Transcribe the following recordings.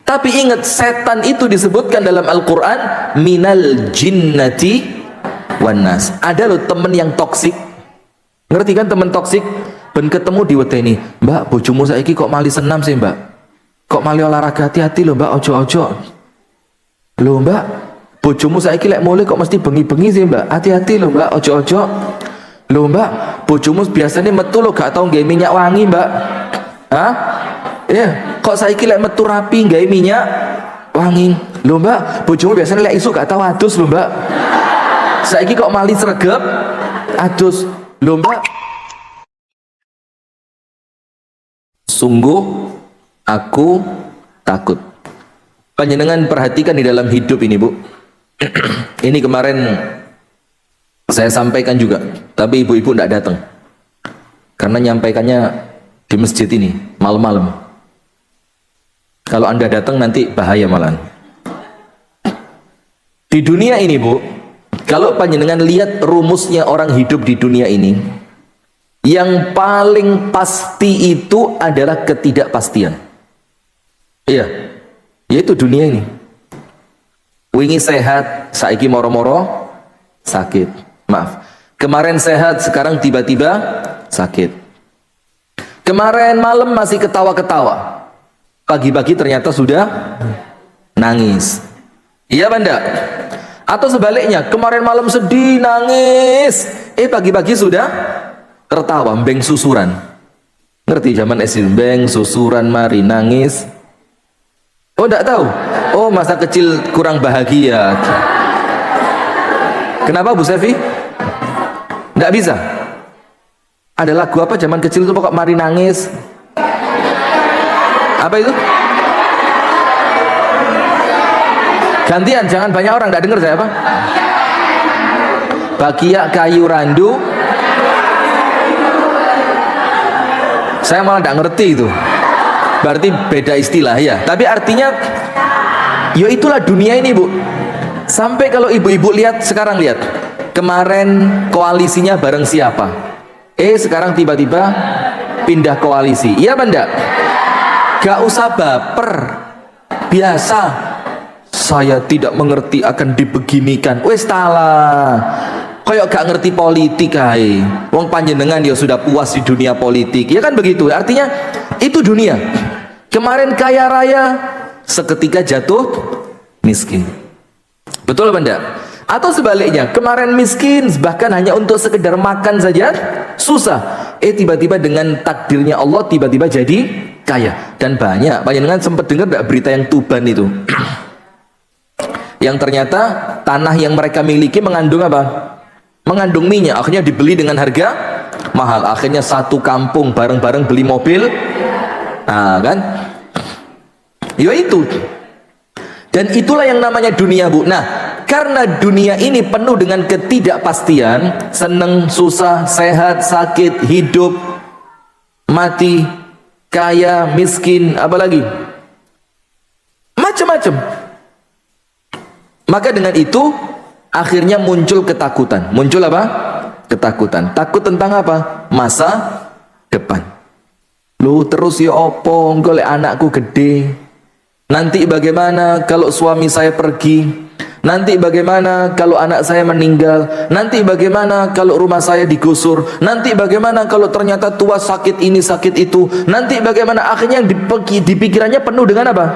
Tapi ingat, setan itu disebutkan dalam Al-Quran minal jinnati wan nas. Ada loh temen yang toksik. Ngerti kan temen toksik? Ben ketemu diwedeni, "Mbak, bojomu saiki kok mali senam sih, Mbak? Kok mali olahraga? Hati-hati loh, Mbak, ojo-ojo. Loh, Mbak, bojomu saiki lek mulai kok mesti bengi-bengi sih, Mbak. Hati-hati loh, Mbak, ojo-ojo. Loh, Mbak, bojomu biasanya metu lo gak tau nggawe minyak wangi, Mbak. Hah? Ya, kok saiki lek metu rapi nggawe minyak wangi. Loh, Mbak, bojomu biasanya lek isu gak tau adus loh, Mbak. Saiki kok mali sregep adus. Loh, Mbak, sungguh aku takut. Panjenengan perhatikan di dalam hidup ini, Bu. Ini kemarin saya sampaikan juga, tapi ibu-ibu tidak datang karena nyampaikannya di masjid ini malam-malam. Kalau Anda datang nanti bahaya malah. Di dunia ini, Bu, kalau panjenengan lihat rumusnya orang hidup di dunia ini, yang paling pasti itu adalah ketidakpastian. Iya, yaitu dunia ini. Wingi sehat, saiki moro-moro sakit. Maaf, kemarin sehat, sekarang tiba-tiba sakit. Kemarin malam masih ketawa-ketawa, pagi-pagi ternyata sudah nangis. Iya benda? Atau sebaliknya, kemarin malam sedih, nangis, pagi-pagi sudah tertawa, beng susuran. Ngerti zaman SD, beng susuran, mari nangis. Oh, enggak tahu. Oh, masa kecil kurang bahagia. Kenapa, Bu Sevi? Enggak bisa. Ada lagu apa zaman kecil itu pokok mari nangis? Apa itu? Gantian, jangan banyak orang enggak dengar saya apa? Bakia kayu randu. Saya malah enggak ngerti itu. Berarti beda istilah ya. Tapi artinya, ya itulah dunia ini, Bu. Sampai kalau ibu-ibu lihat sekarang, lihat kemarin koalisinya bareng siapa? Sekarang tiba-tiba pindah koalisi. Iya benda? Gak usah baper. Biasa. Saya tidak mengerti akan dibeginikan. Wes tala. Kayak gak ngerti politik ae. Wong panjenengan ya sudah puas di dunia politik. Ya kan begitu. Artinya itu dunia. Kemarin kaya raya, seketika jatuh miskin. Betul apa enggak? Atau sebaliknya, kemarin miskin bahkan hanya untuk sekedar makan saja susah. Tiba-tiba dengan takdirnya Allah tiba-tiba jadi kaya. Dan banyak. Panjenengan sempat dengar enggak berita yang Tuban itu? Yang ternyata tanah yang mereka miliki mengandung apa? Mengandung minyak. Akhirnya dibeli dengan harga mahal. Akhirnya satu kampung bareng-bareng beli mobil. Nah kan, ya itu. Dan itulah yang namanya dunia, Bu. Nah, karena dunia ini penuh dengan ketidakpastian, seneng, susah, sehat, sakit, hidup, mati, kaya, miskin, apalagi macam-macam. Maka dengan itu akhirnya muncul ketakutan. Muncul apa? Ketakutan. Takut tentang apa? Masa depan. Lu terus ya opo golek anakku gede, nanti bagaimana kalau suami saya pergi, nanti bagaimana kalau anak saya meninggal, nanti bagaimana kalau rumah saya digusur, nanti bagaimana kalau ternyata tua sakit ini sakit itu, nanti bagaimana. Akhirnya di pikirannya penuh dengan apa?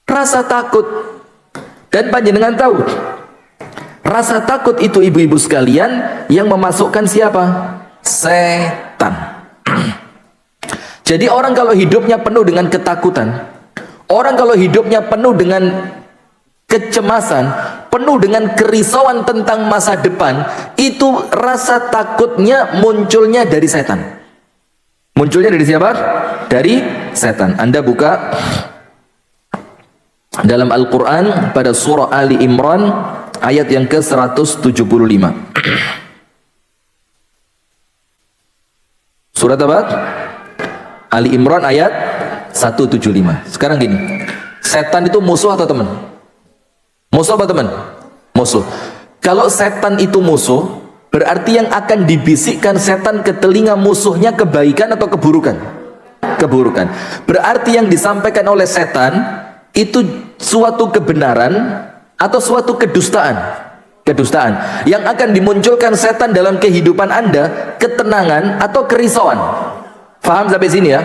Rasa takut. Dan panjenengan tahu, rasa takut itu ibu-ibu sekalian yang memasukkan siapa? Setan. Jadi orang kalau hidupnya penuh dengan ketakutan, orang kalau hidupnya penuh dengan kecemasan, penuh dengan kerisauan tentang masa depan, itu rasa takutnya munculnya dari setan. Munculnya dari siapa? Dari setan. Anda buka dalam Al-Quran pada surah Ali Imran ayat yang ke-175. Surat apa? Ali Imran ayat 175. Sekarang gini, setan itu musuh atau teman? Musuh apa teman? Musuh. Kalau setan itu musuh, berarti yang akan dibisikkan setan ke telinga musuhnya kebaikan atau keburukan? keburukan. Berarti yang disampaikan oleh setan itu suatu kebenaran atau suatu kedustaan. Kedustaan yang akan dimunculkan setan dalam kehidupan Anda, ketenangan atau kerisauan. Paham sampai sini ya?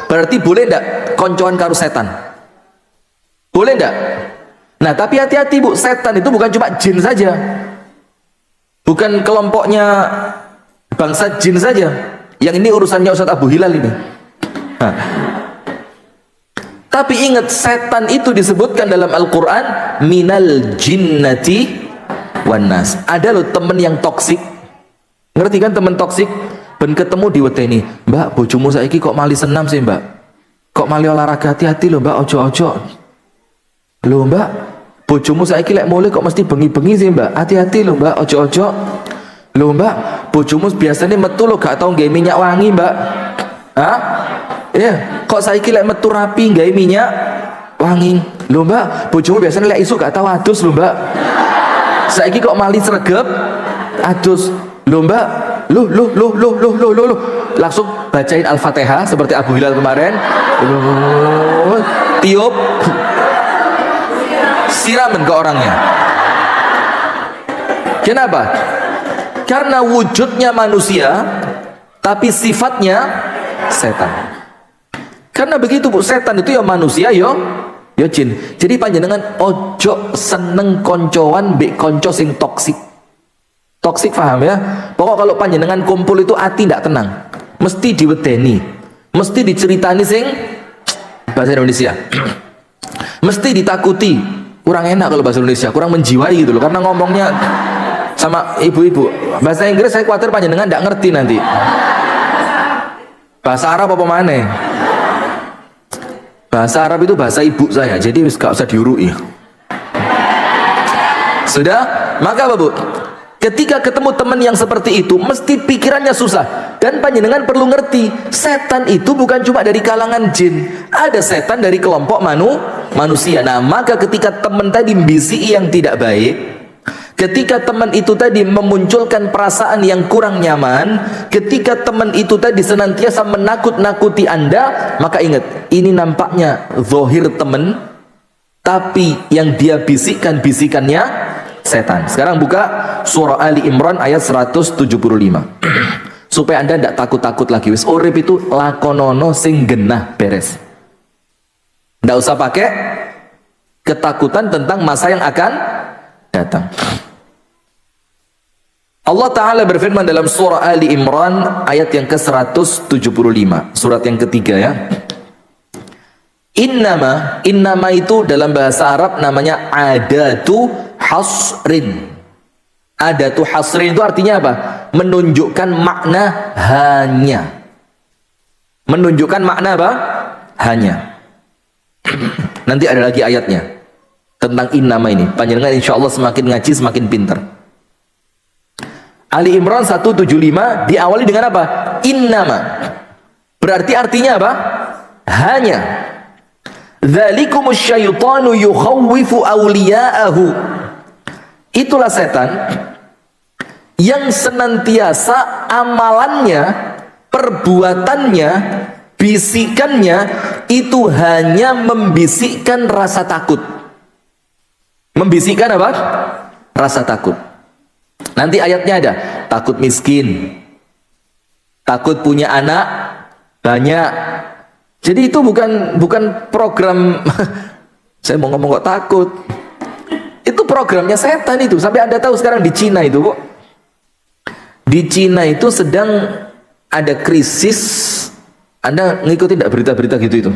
Berarti boleh enggak koncoan karo setan? Boleh enggak? Nah, tapi hati-hati Bu, setan itu bukan cuma jin saja. Bukan kelompoknya bangsa jin saja. Yang ini urusannya Ustadz Abu Hilal ini. Nah. Tapi ingat, setan itu disebutkan dalam Al-Quran minal jinnati wan nas. Ada loh temen yang toksik. Ngerti kan temen toksik? Ben ketemu di weteni, Mbak, bojomu saiki kok mali senam sih Mbak? Kok mali olahraga? Hati-hati loh Mbak, ojo-ojo. Loh Mbak, bojomu saiki lek mulai kok mesti bengi-bengi sih Mbak? Hati-hati loh Mbak, ojo-ojo. Loh Mbak, bojomu biasanya metu lo gak tau nggak minyak wangi Mbak? Hah? Iya, kok saiki lek metu rapi nggak minyak wangi? Loh Mbak, bojomu biasanya lek isu gak tau adus loh Mbak. Saiki kok mali sregep adus. Loh Mbak, loh langsung bacain Al-Fatihah seperti Abu Hilal kemarin. Tiup, siraman ke orangnya. Kenapa? Karena wujudnya manusia tapi sifatnya setan. Karena begitu Bu, setan itu ya manusia ya jin. Jadi panjenengan ojo seneng koncoan mbek konco sing toksik. Toksik, paham ya? Pokok kalau panjenengan kumpul itu hati tidak tenang, mesti diwedeni, mesti diceritani sing bahasa Indonesia, mesti ditakuti. Kurang enak kalau bahasa Indonesia, kurang menjiwai gitu loh, karena ngomongnya sama ibu-ibu. Bahasa Inggris saya khawatir panjenengan tidak ngerti nanti. Bahasa Arab apa mana? Bahasa Arab itu bahasa ibu saya, jadi gak usah diurui. Sudah? Maka apa Bu? Ketika ketemu teman yang seperti itu, mesti pikirannya susah. Dan panjenengan perlu ngerti, setan itu bukan cuma dari kalangan jin. Ada setan dari kelompok manusia. Nah, maka ketika teman tadi mbisi yang tidak baik, ketika teman itu tadi memunculkan perasaan yang kurang nyaman, ketika teman itu tadi senantiasa menakut-nakuti Anda, maka ingat, ini nampaknya zahir teman, tapi yang dia bisikkan bisikannya setan. Sekarang buka surah Ali Imran ayat 175 supaya Anda tidak takut-takut lagi. Wis urip itu lakonono sing genah beres. Tidak usah pakai ketakutan tentang masa yang akan datang. Allah Ta'ala berfirman dalam surah Ali Imran ayat yang ke-175, surat yang ketiga ya. Innama itu dalam bahasa Arab namanya adatu hasrin. Adatu hasrin itu artinya apa? Menunjukkan makna hanya. Menunjukkan makna apa? Hanya. Nanti ada lagi ayatnya tentang innama ini. Panjenengan insya Allah semakin ngaji semakin pintar. Ali Imran 175 diawali dengan apa? Innama. Berarti artinya apa? Hanya. Dzalikumus syaitanu yukhawwifu awliya'ahu. Itulah setan yang senantiasa amalannya, perbuatannya, bisikannya itu hanya membisikkan rasa takut. Membisikkan apa? Rasa takut. Nanti ayatnya ada, takut miskin, takut punya anak banyak. Jadi itu bukan program saya mau ngomong kok takut. Itu programnya setan itu. Sampai Anda tahu sekarang di Cina itu, Bu. Di Cina itu sedang ada krisis. Anda ngikutin tidak berita-berita gitu itu?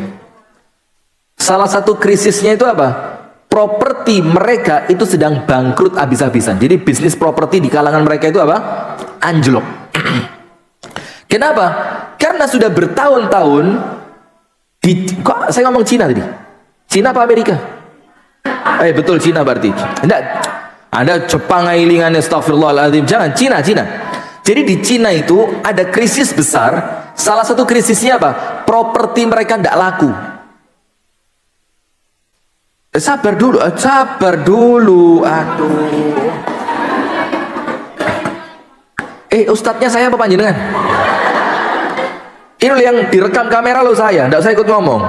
Salah satu krisisnya itu apa? Properti mereka itu sedang bangkrut habis-habisan. Jadi bisnis properti di kalangan mereka itu apa? Anjlok. Kenapa? Karena sudah bertahun-tahun kok saya ngomong Cina tadi? Cina apa Amerika? Betul Cina berarti. Enggak. Anda Jepang ailingan astagfirullahaladzim. Jangan, Cina. Jadi di Cina itu ada krisis besar. Salah satu krisisnya apa? Properti mereka tidak laku. Sabar dulu. Aduh. Ustadznya saya apa panjenengan? Ini loh yang direkam kamera lo saya, nggak usah ikut ngomong.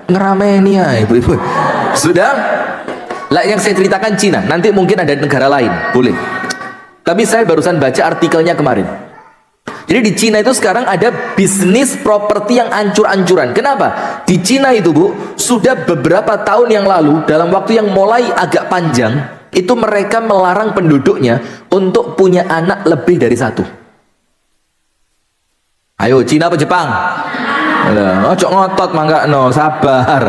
Ngerameni ya ibu-ibu. Sudah. Lah yang saya ceritakan Cina, nanti mungkin ada negara lain, boleh. Tapi saya barusan baca artikelnya kemarin. Jadi di Cina itu sekarang ada bisnis properti yang ancur-ancuran. Kenapa? Di Cina itu Bu, sudah beberapa tahun yang lalu, dalam waktu yang mulai agak panjang, itu mereka melarang penduduknya untuk punya anak lebih dari satu. Ayo Cina apa Jepang? Ojo ngotot mangga no, sabar.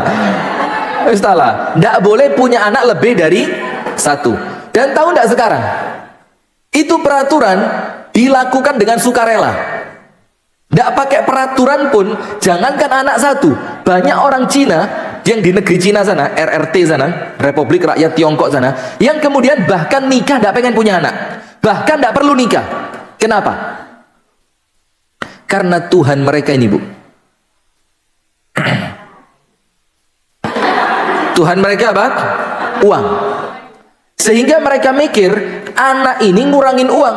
Istilah, ndak boleh punya anak lebih dari satu. Dan tahu ndak sekarang? Itu peraturan dilakukan dengan sukarela. Ndak pakai peraturan pun, jangankan anak satu. Banyak orang Cina yang di negeri Cina sana, RRT sana, Republik Rakyat Tiongkok sana, yang kemudian bahkan nikah ndak pengen punya anak. Bahkan ndak perlu nikah. Kenapa? Karena Tuhan mereka ini Bu, Tuhan mereka apa? Uang. Sehingga mereka mikir anak ini ngurangin uang,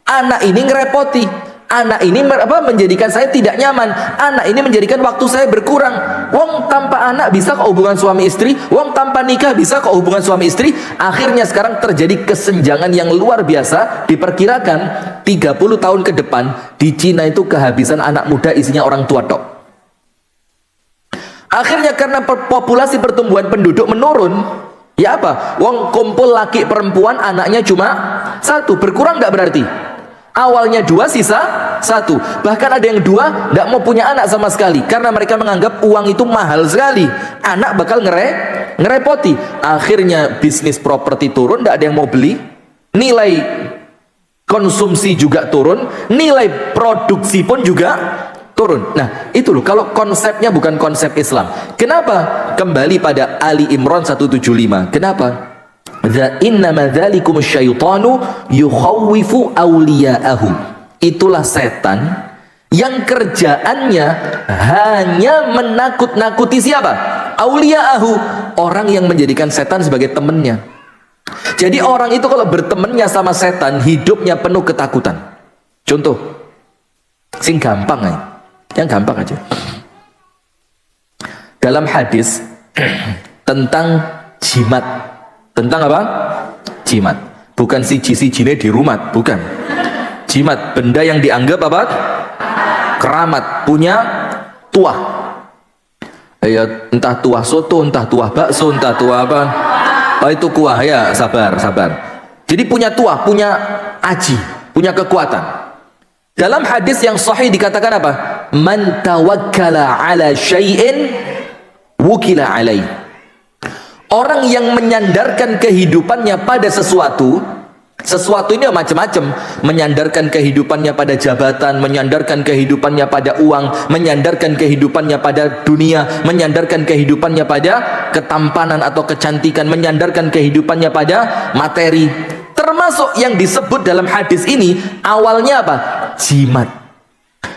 anak ini ngerepoti, anak ini menjadikan saya tidak nyaman, anak ini menjadikan waktu saya berkurang. Wong tanpa anak bisa kok hubungan suami istri, wong tanpa nikah bisa kok hubungan suami istri. Akhirnya sekarang terjadi kesenjangan yang luar biasa. Diperkirakan 30 tahun ke depan di Cina itu kehabisan anak muda isinya orang tua tok. Akhirnya karena populasi pertumbuhan penduduk menurun, ya apa? Wong kumpul laki perempuan anaknya cuma satu, berkurang nggak berarti? Awalnya 2 sisa 1. Bahkan ada yang 2 nggak mau punya anak sama sekali karena mereka menganggap uang itu mahal sekali, anak bakal ngerepoti. Akhirnya bisnis properti turun, nggak ada yang mau beli, nilai konsumsi juga turun, nilai produksi pun juga turun. Nah itu loh, kalau konsepnya bukan konsep Islam. Kenapa? Kembali pada Ali Imran 175. Kenapa? Innama dzalikum syaitanu yukhawwifu awliya'ahu. Itulah setan yang kerjaannya hanya menakut-nakuti siapa? Awliya'ahu, orang yang menjadikan setan sebagai temannya. Jadi orang itu kalau bertemannya sama setan, hidupnya penuh ketakutan. Contoh sing gampang aja, yang gampang aja. Dalam hadis tentang jimat, tentang apa? Jimat. Bukan siji-sijine di rumah, bukan. Jimat, benda yang dianggap apa? Keramat, punya tuah. Ya, entah tuah soto, entah tuah bakso, entah tuah apa. Oh itu kuah, ya sabar, sabar. Jadi punya tuah, punya aji, punya kekuatan. Dalam hadis yang sahih dikatakan apa? Man tawakkala ala syai'in wukila alaih. Orang yang menyandarkan kehidupannya pada sesuatu ini macam-macam, menyandarkan kehidupannya pada jabatan, menyandarkan kehidupannya pada uang, menyandarkan kehidupannya pada dunia, menyandarkan kehidupannya pada ketampanan atau kecantikan, menyandarkan kehidupannya pada materi. Termasuk yang disebut dalam hadis ini awalnya apa? Jimat.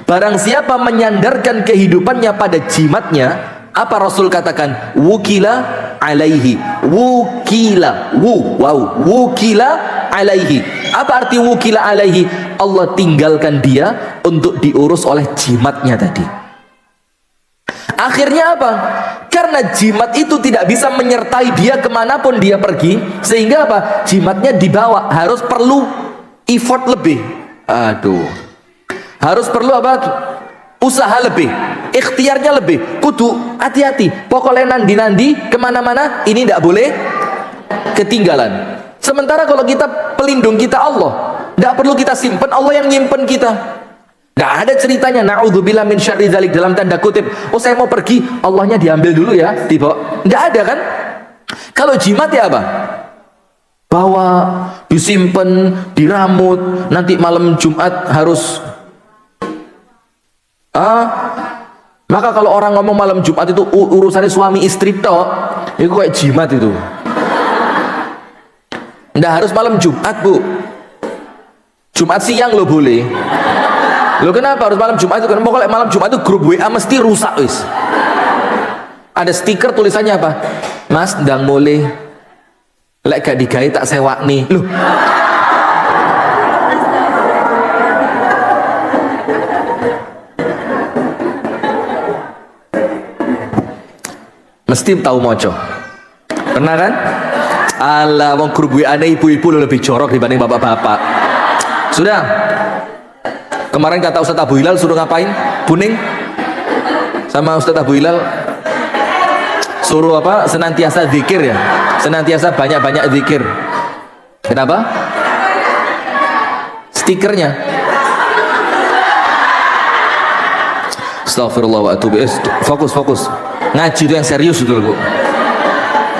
Barang siapa menyandarkan kehidupannya pada jimatnya, apa Rasul katakan? Wukila alaihi. Wukila, wukila alaihi. Apa arti wukila alaihi? Allah tinggalkan dia untuk diurus oleh jimatnya tadi. Akhirnya apa? Karena jimat itu tidak bisa menyertai dia kemanapun dia pergi, sehingga apa? Jimatnya dibawa, harus perlu effort lebih. Aduh, harus perlu apa? Usaha lebih, ikhtiarnya lebih. Kudu hati-hati, pokoknya nandi-nandi kemana-mana ini tidak boleh ketinggalan. Sementara kalau kita pelindung kita Allah, tidak perlu kita simpen, Allah yang nyimpen kita. Tidak ada ceritanya na'udzubillah min syarri dzalik dalam tanda kutip. Oh saya mau pergi, Allahnya diambil dulu ya, dibawa. Tidak ada kan? Kalau jimat ya apa? Bawa, disimpan, diramut, nanti malam Jumat harus maka kalau orang ngomong malam Jumat itu urusannya suami istri tok, itu kayak jimat itu. Nggak harus malam Jumat Bu, Jumat siang lo boleh. Lo kenapa harus malam Jumat itu? Karena kalau malam Jumat itu grup WA mesti rusak wis. Ada stiker tulisannya apa? Mas ndang mulai lek gak digawe tak sewa nih. Loh, Mesti tahu moco. Pernah kan? Alah, wong grup WA-ne ibu-ibu lebih jorok dibanding bapak-bapak. Sudah. Kemarin kata Ustaz Abu Hilal suruh ngapain? Buning? Sama Ustaz Abu Hilal suruh apa? Senantiasa zikir ya. Senantiasa banyak-banyak zikir. Kenapa? Stikernya. Astagfirullah wa atubu. Fokus. Ngaji itu yang serius itu loh, Bu.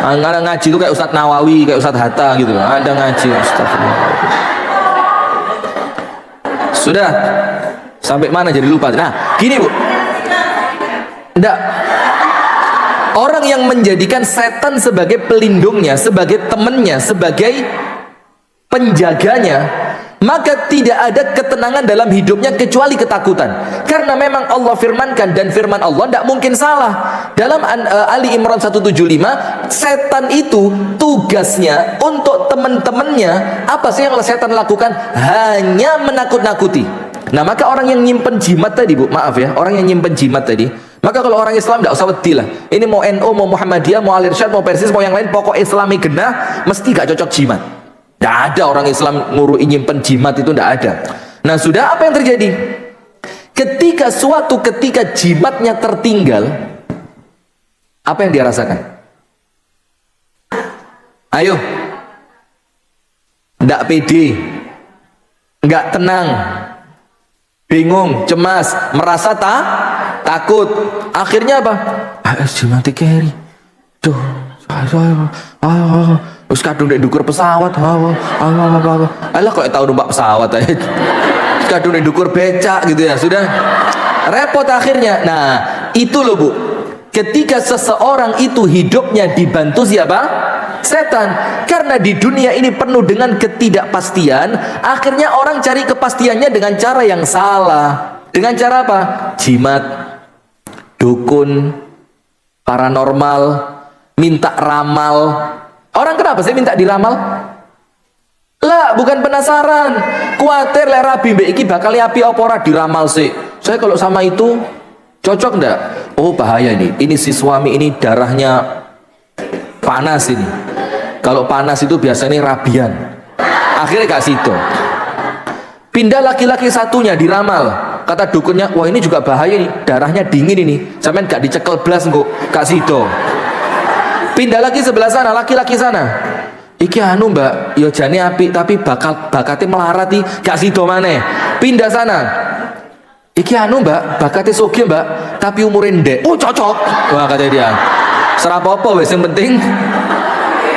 Karena ngaji itu kayak Ustadz Nawawi, kayak Ustadz Hatta gitu. Ada ngaji. Astagfirullah. Sudah. Sampai mana jadi lupa. Nah, gini, Bu. Enggak. Orang yang menjadikan setan sebagai pelindungnya, sebagai temannya, sebagai penjaganya, maka tidak ada ketenangan dalam hidupnya kecuali ketakutan. Karena memang Allah firmankan, dan firman Allah tidak mungkin salah. Dalam Ali Imran 175, setan itu tugasnya untuk teman-temannya, apa sih yang setan lakukan? Hanya menakut-nakuti. Nah, maka orang yang nyimpen jimat tadi, Bu, maaf ya, orang yang nyimpen jimat tadi, maka kalau orang Islam tidak usah wedi lah. Ini mau NU, mau Muhammadiyah, mau Al-Irsyad, mau Persis, mau yang lain, pokok Islami genah, mesti gak cocok jimat. Tidak ada orang Islam ngurui nyimpen jimat, itu tidak ada. Nah, sudah, apa yang terjadi? Ketika jimatnya tertinggal, apa yang dia rasakan? Ayo. Tidak pede, nggak tenang, bingung, cemas, merasa takut. Akhirnya apa? Jimat keri. Duh, terus kadung dek dukur pesawat. Alah kok tahu numpak pesawat aja. Kadung dek dukur becak gitu ya. Sudah repot akhirnya. Nah, itu loh, Bu. Ketika seseorang itu hidupnya dibantu siapa? Setan. Karena di dunia ini penuh dengan ketidakpastian, akhirnya orang cari kepastiannya dengan cara yang salah. Dengan cara apa? Jimat, dukun, paranormal, minta ramal. Orang kenapa sih minta diramal? Lah, bukan penasaran, kuatir lek rabi mbek iki bakal api apa ora diramal sih. Saya kalau sama itu cocok ndak? Oh, bahaya ini si suami ini darahnya panas ini. Kalau panas itu biasanya rabian. Akhirnya gak situ. Pindah laki-laki satunya diramal. Kata dukunnya, wah ini juga bahaya nih, darahnya dingin ini. Sampean gak dicekel blas engko, gak situ. Pindah lagi sebelah sana, laki-laki sana. Iki anu mbak, yo jane apik tapi bakatnya melarat nih, gak situ maneh. Pindah sana. Iki anu mbak, bakatnya soge mbak, tapi umurnya ndek. Oh cocok. Wah kata dia. Serapopo wes yang penting.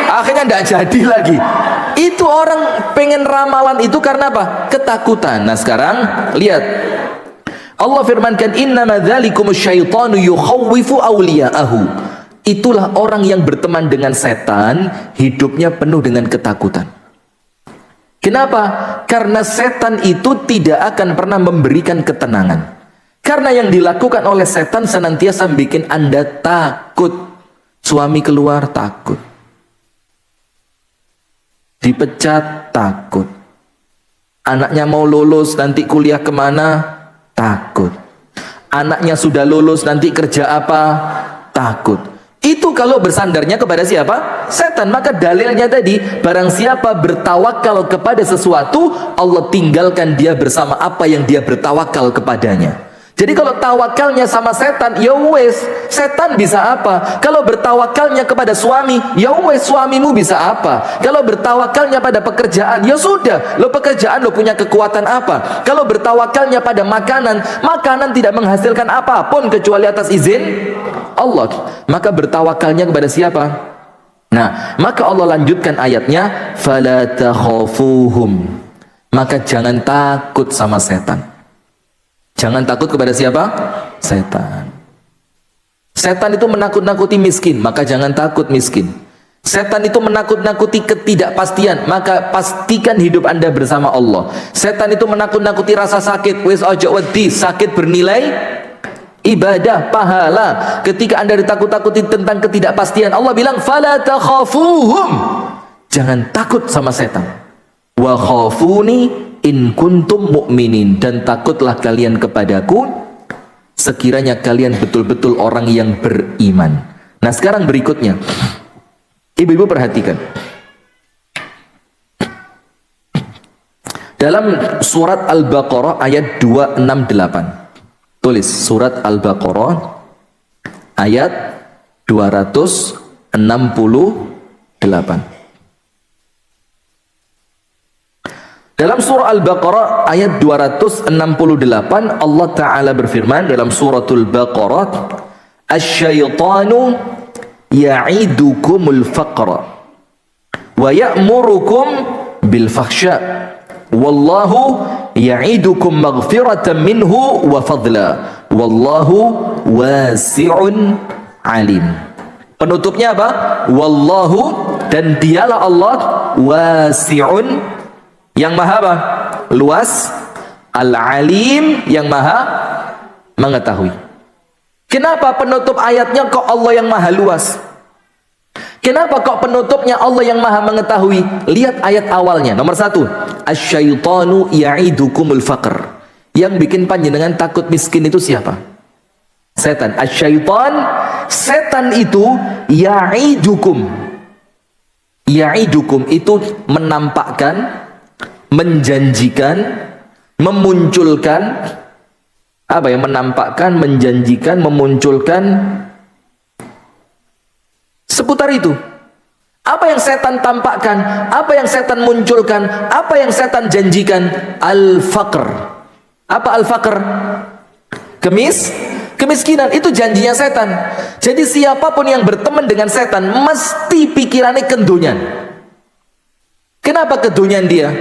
Akhirnya ndak jadi lagi. Itu orang pengen ramalan itu karena apa? Ketakutan. Nah sekarang lihat, Allah firmankan, innama dzalikumus syaitanu yukhawwifu awliya'ahu. Itulah orang yang berteman dengan setan, hidupnya penuh dengan ketakutan. Kenapa? Karena setan itu tidak akan pernah memberikan ketenangan. Karena yang dilakukan oleh setan senantiasa bikin Anda takut. Suami keluar takut, dipecat takut, anaknya mau lulus nanti kuliah kemana takut, anaknya sudah lulus nanti kerja apa takut. Itu kalau bersandarnya kepada siapa? Setan. Maka dalilnya tadi, barang siapa bertawakal kepada sesuatu, Allah tinggalkan dia bersama apa yang dia bertawakal kepadanya. Jadi kalau tawakalnya sama setan, ya wes, setan bisa apa? Kalau bertawakalnya kepada suami, ya wes, suamimu bisa apa? Kalau bertawakalnya pada pekerjaan, ya sudah, lo pekerjaan lo punya kekuatan apa? Kalau bertawakalnya pada makanan, makanan tidak menghasilkan apapun kecuali atas izin Allah. Maka bertawakalnya kepada siapa? Nah, maka Allah lanjutkan ayatnya, fala takhafuhum. Maka jangan takut sama setan. Jangan takut kepada siapa? Setan. Setan itu menakut-nakuti miskin, maka jangan takut miskin. Setan itu menakut-nakuti ketidakpastian, maka pastikan hidup Anda bersama Allah. Setan itu menakut-nakuti rasa sakit, wis ojo wedi, sakit bernilai ibadah, pahala. Ketika Anda ditakut-takuti tentang ketidakpastian, Allah bilang fala takhafuhum. Jangan takut sama setan. Wa khafuni in kuntum mu'minin, dan takutlah kalian kepadaku sekiranya kalian betul-betul orang yang beriman. Nah Nah sekarang berikutnya, ibu-ibu perhatikan. Dalam surat Al-Baqarah ayat 268. Tulis surat Al-Baqarah ayat 268. Dalam surah Al-Baqarah ayat 268 Allah Ta'ala berfirman dalam suratul Baqarah, asyaitanu ya'idukumul faqra wa ya'murukum bil fakhsha wallahu ya'idukum maghfiratan minhu wa fadla wallahu wasi'un alim. Penutupnya apa? Wallahu, dan dialah Allah, wasi'un, yang maha apa? Luas, al-alim, yang maha mengetahui. Kenapa penutup ayatnya kok Allah yang maha luas? Kenapa kok penutupnya Allah yang maha mengetahui? Lihat ayat awalnya. Nomor 1, asyaitanu ya'idukumul faqr. Yang bikin panjenengan takut miskin itu siapa? Setan. Asyaitan, setan itu ya'idukum. Ya'idukum itu menampakkan, menjanjikan, memunculkan, apa ya, menampakkan, menjanjikan, memunculkan, seputar itu. Apa yang setan tampakkan, apa yang setan munculkan, apa yang setan janjikan? Al-faqr. Apa al-faqr? Kemiskinan, itu janjinya setan. Jadi siapapun yang berteman dengan setan mesti pikirannya kedonyan. Kenapa kedonyan dia?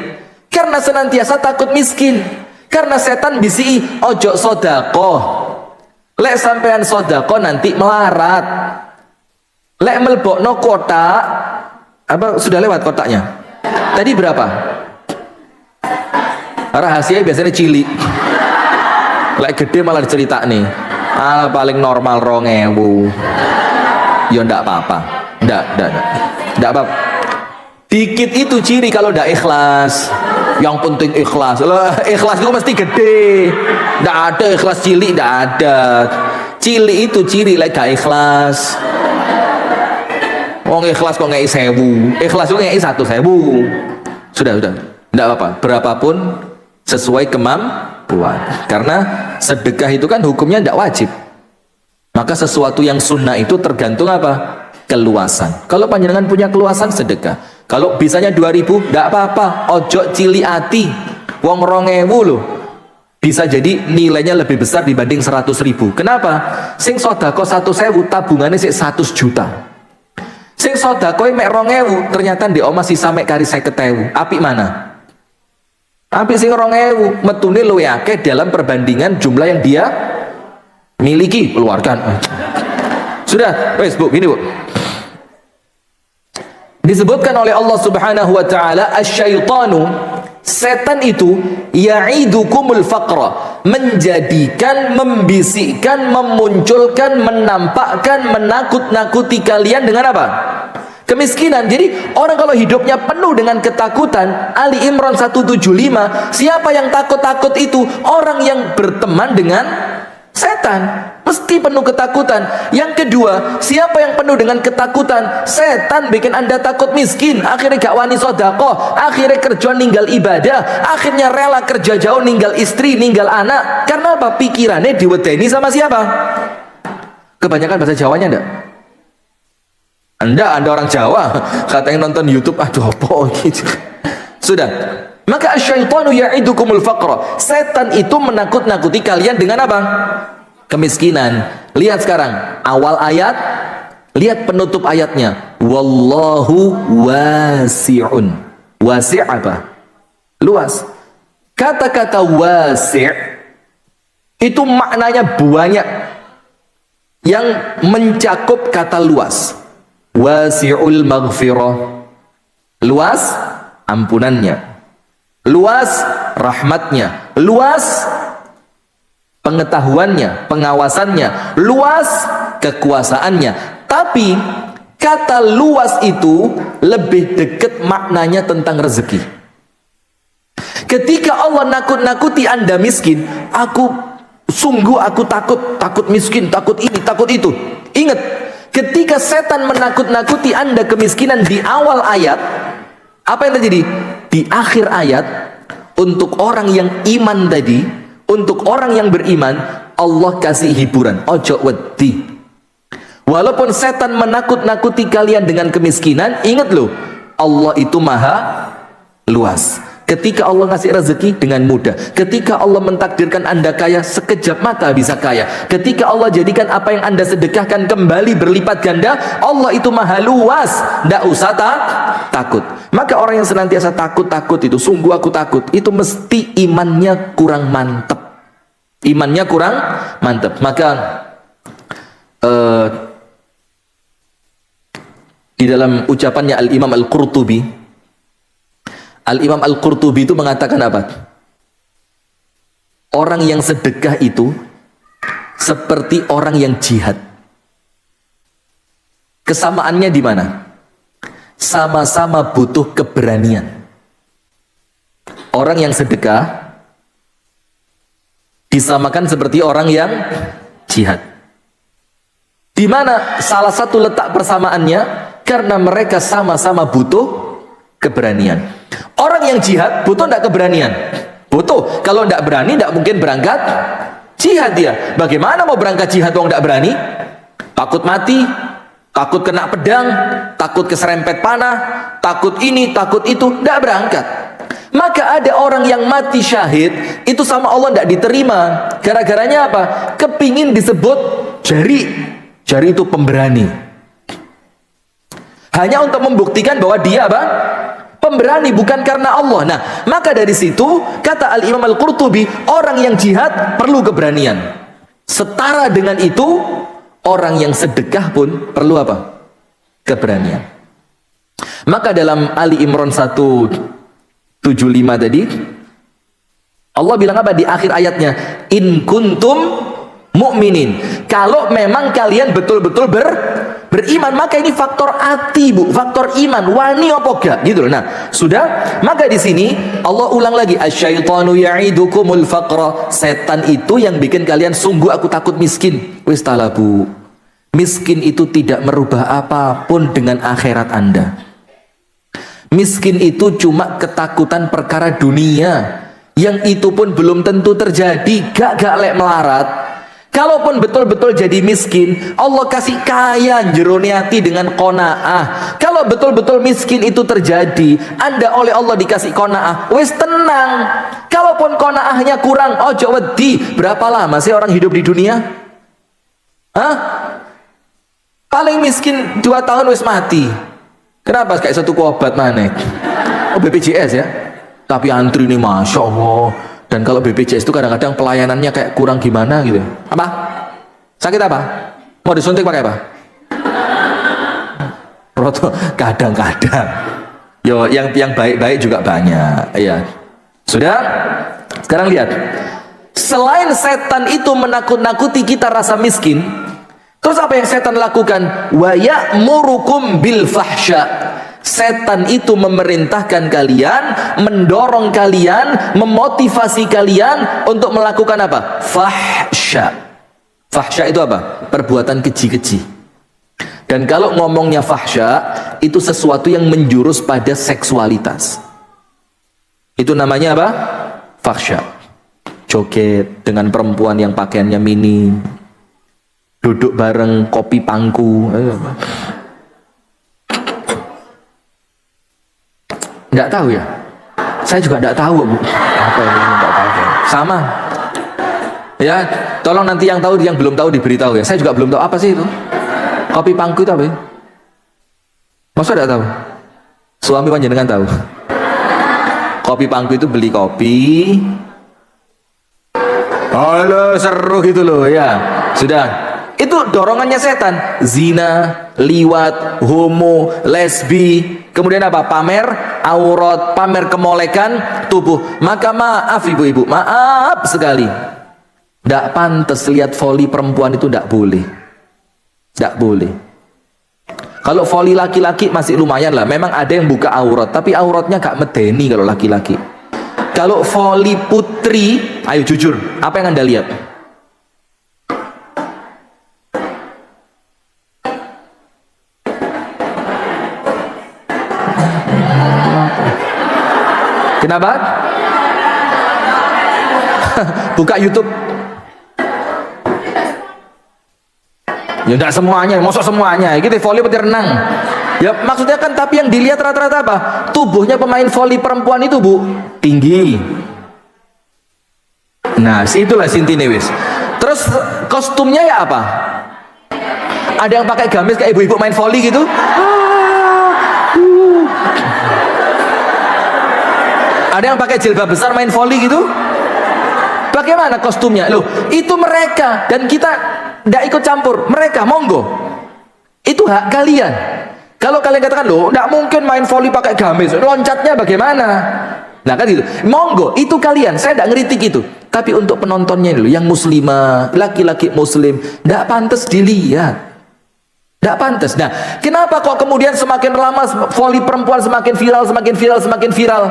Karena senantiasa takut miskin. Karena setan bisi ojo sodakoh. Lek sampean sodakoh nanti melarat. Lek melbokno kotak, apa sudah lewat kotaknya? Tadi berapa? Rahasia biasanya cilik. Lek gede malah dicerita nih. Paling normal 2000. Ya ndak apa-apa. Ndak apa-apa. Dikit itu ciri kalau ndak ikhlas. Yang penting ikhlas. Ikhlas itu mesti gede. Ndak ada ikhlas cilik, ndak ada. Cilik itu ciri lek gak ikhlas. Wong ikhlas kok ngei 1000. Ikhlas kok ngei 1.000. Sudah. Ndak apa-apa. Berapapun sesuai kemampuan. Karena sedekah itu kan hukumnya ndak wajib. Maka sesuatu yang sunnah itu tergantung apa? Keluasan. Kalau panjenengan punya keluasan, sedekah. Kalau bisanya 2000, ndak apa-apa. Ojo cili ati. Wong 2000 loh. Bisa jadi nilainya lebih besar dibanding 100.000. Kenapa? Sing sodako 1.000, tabungannya sik 100 juta. Sing sodako mek 2000, ternyata di omah sisa mek kari 50.000. Apik mana? Apik sing 2000, metune luwih akeh dalam perbandingan jumlah yang dia miliki. Keluarkan. Sudah, wes Bu, gini Bu. Disebutkan oleh Allah Subhanahu wa taala, asyaitanu, setan itu ya'idukumul faqra, menjadikan, membisikkan, memunculkan, menampakkan, menakut-nakuti kalian dengan apa? Kemiskinan. Jadi orang kalau hidupnya penuh dengan ketakutan, Ali Imran 175, siapa yang takut-takut itu? Orang yang berteman dengan setan. Mesti penuh ketakutan. Yang kedua, siapa yang penuh dengan ketakutan? Setan bikin anda takut miskin. Akhirnya gak wani sodakoh. Akhirnya kerja ninggal ibadah. Akhirnya rela kerja jauh ninggal istri, ninggal anak. Karena apa? Pikirannya diwedeni sama siapa? Kebanyakan bahasa Jawanya enggak? Anda orang Jawa. Katanya nonton YouTube, aduh apa gitu. Sudah. Maka asyaitanu ya'idukumul faqra. Setan itu menakut-nakuti kalian dengan apa? Kemiskinan. Lihat sekarang awal ayat, lihat penutup ayatnya. Wallahu wasi'un. Wasi' apa? Luas. Kata-kata wasi' itu maknanya banyak yang mencakup kata luas. Wasi'ul maghfirah. Luas ampunannya. Luas rahmatnya. Luas pengetahuannya, pengawasannya, luas kekuasaannya. Tapi kata luas itu lebih dekat maknanya tentang rezeki. Ketika Allah nakut-nakuti anda miskin, aku takut miskin, takut ini, takut itu. Ingat, Ketika setan menakut-nakuti Anda kemiskinan di awal ayat, apa yang terjadi? Di akhir ayat, untuk orang yang iman tadi, untuk orang yang beriman, Allah kasih hiburan. Ojo wedi. Walaupun setan menakut-nakuti kalian dengan kemiskinan, ingat loh, Allah itu maha luas. Ketika Allah ngasih rezeki dengan mudah, ketika Allah mentakdirkan Anda kaya, sekejap mata bisa kaya. Ketika Allah jadikan apa yang Anda sedekahkan kembali berlipat ganda, Allah itu maha luas. Tidak usah takut. Maka orang yang senantiasa takut itu, sungguh aku takut, itu mesti imannya kurang mantap. Imannya kurang mantap. Maka di dalam ucapannya Al-Imam Al-Qurtubi, Al-Imam Al-Qurtubi itu mengatakan apa? Orang yang sedekah itu seperti orang yang jihad. Kesamaannya di mana? Sama-sama butuh keberanian. Orang yang sedekah disamakan seperti orang yang jihad. Di mana salah satu letak persamaannya? Karena mereka sama-sama butuh keberanian. Orang yang jihad butuh tidak keberanian? Butuh. Kalau tidak berani, tidak mungkin berangkat jihad dia. Bagaimana mau berangkat jihad kalau tidak berani? Takut mati, takut kena pedang, takut keserempet panah, takut ini, takut itu, tidak berangkat. Maka ada orang yang mati syahid, itu sama Allah tidak diterima. Gara-garanya apa? Kepingin disebut jari. Jari itu pemberani. Hanya untuk membuktikan bahwa dia apa? Pemberani, bukan karena Allah. Nah, maka dari situ kata Al-Imam Al-Qurtubi, orang yang jihad perlu keberanian. Setara dengan itu, orang yang sedekah pun perlu apa? Keberanian. Maka dalam Ali Imran 175 tadi, Allah bilang apa di akhir ayatnya? In kuntum mu'minin. Kalau memang kalian betul-betul beriman, maka ini faktor hati, Bu, faktor iman, wani apa gak gitu loh. Nah, sudah, maka di sini Allah ulang lagi, asyaitanu ya'idukumul faqra. Setan itu yang bikin kalian sungguh aku takut miskin. Wis tala, Bu. Miskin itu tidak merubah apapun dengan akhirat Anda. Miskin itu cuma ketakutan perkara dunia, yang itu pun belum tentu terjadi. Gak lek melarat. Kalaupun betul-betul jadi miskin, Allah kasih kaya jerone hati dengan qanaah. Kalau betul-betul miskin itu terjadi, Anda oleh Allah dikasih qanaah, wis tenang. Kalaupun qanaahnya kurang, ojo wedi. Berapa lama sih orang hidup di dunia? Hah? Paling miskin 2 tahun wis mati. Kenapa kayak satu obat maneh? Oh, BPJS ya. Tapi antri nih, Masya Allah. Dan kalau BPJS itu kadang-kadang pelayanannya kayak kurang gimana gitu. Apa? Sakit apa? Mau disuntik pakai apa? Roto, kadang-kadang. Yo, yang baik-baik juga banyak. Iya. Sudah? Sekarang lihat. Selain setan itu menakut-nakuti kita rasa miskin, terus apa yang setan lakukan? Wa ya'murukum bil fahsya. Setan itu memerintahkan kalian, mendorong kalian, memotivasi kalian untuk melakukan apa? Fahsya. Fahsya itu apa? Perbuatan keji-keji. Dan kalau ngomongnya fahsya, itu sesuatu yang menjurus pada seksualitas. Itu namanya apa? Fahsya. Joget dengan perempuan yang pakaiannya mini, duduk bareng kopi pangku. Nggak tahu ya? Saya juga nggak tahu, Bu. Apa ini? Nggak tahu. Sama. Ya, tolong nanti yang tahu, yang belum tahu diberitahu ya. Saya juga belum tahu apa sih itu. Kopi pangku itu apa ya? Masa nggak tahu? Suami panjenengan tahu? Kopi pangku itu beli kopi. Halo, seru gitu loh ya. Sudah. Itu dorongannya setan. Zina, liwat, homo, lesbi, kemudian apa? Pamer aurat, pamer kemolekan tubuh. Maka maaf ibu-ibu, maaf sekali, tidak pantas lihat voli perempuan itu, tidak boleh. Tidak boleh. Kalau voli laki-laki masih lumayan lah, memang ada yang buka aurat, tapi auratnya gak medeni kalau laki-laki. Kalau voli putri, ayo jujur, apa yang Anda lihat? Kenapa? Buka YouTube. Ya enggak semuanya, mosok semuanya. Gitu voli seperti renang. Ya maksudnya kan, tapi yang dilihat rata-rata apa? Tubuhnya pemain voli perempuan itu, Bu, tinggi. Nah, itulah sintine wis. Terus kostumnya ya apa? Ada yang pakai gamis kayak ibu-ibu main voli gitu. Ada yang pakai jilbab besar main voli gitu. Bagaimana kostumnya? Loh, itu mereka dan kita tidak ikut campur. Mereka monggo. Itu hak kalian. Kalau kalian katakan, loh, tidak mungkin main voli pakai gamis, loncatnya bagaimana? Nah kan gitu. Monggo, itu kalian. Saya tidak ngeritik itu. Tapi untuk penontonnya dulu, yang muslimah, laki-laki muslim, tidak pantas dilihat. Tidak pantas. Nah, kenapa kok kemudian semakin lama voli perempuan semakin viral, semakin viral, semakin viral?